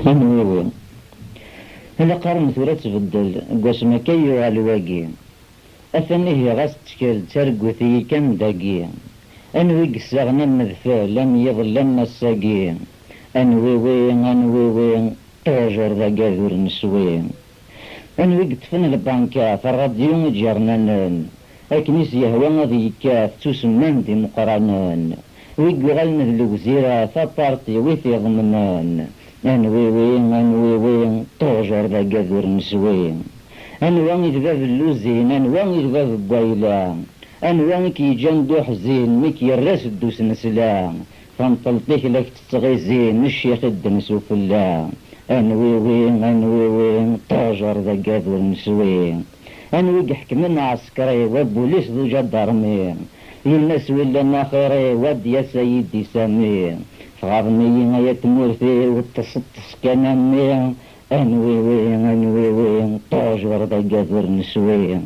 أنوي هلا قارن ثورة تبدل قوس ما كيو على الواقي أثنيه غاس تشكل ترقوثي كان داقي أنوي قساغنا المذفى لم يظلم الساقي أنوي طوجر ذا قاذور نسوي أنوي قتفن البانكا فالراديو جرنان أكنيس يهوى غادي يكاف تسمن دي مقرنان ويقغلن الوزيرة فبارتي ويثي ضمنان أنوي طوجر ذا قاذور نسوي أنواني ذباب اللوزين أنواني ذباب البويلة أنواني كي جندو حزين ميك يراس الدوس نسلا فانطلطيك لك تستغيزين الشيخ الدنس وفلا أنوي طاجر ذا قاذور نسوي أنوي حكمنا عسكري وبوليس ذو جدارمي يلناس ولا ناخري ود يا سيدي سامي فغرمي يا تمورثي والتصطس كان أنوي طاجر ذا قاذور نسوي.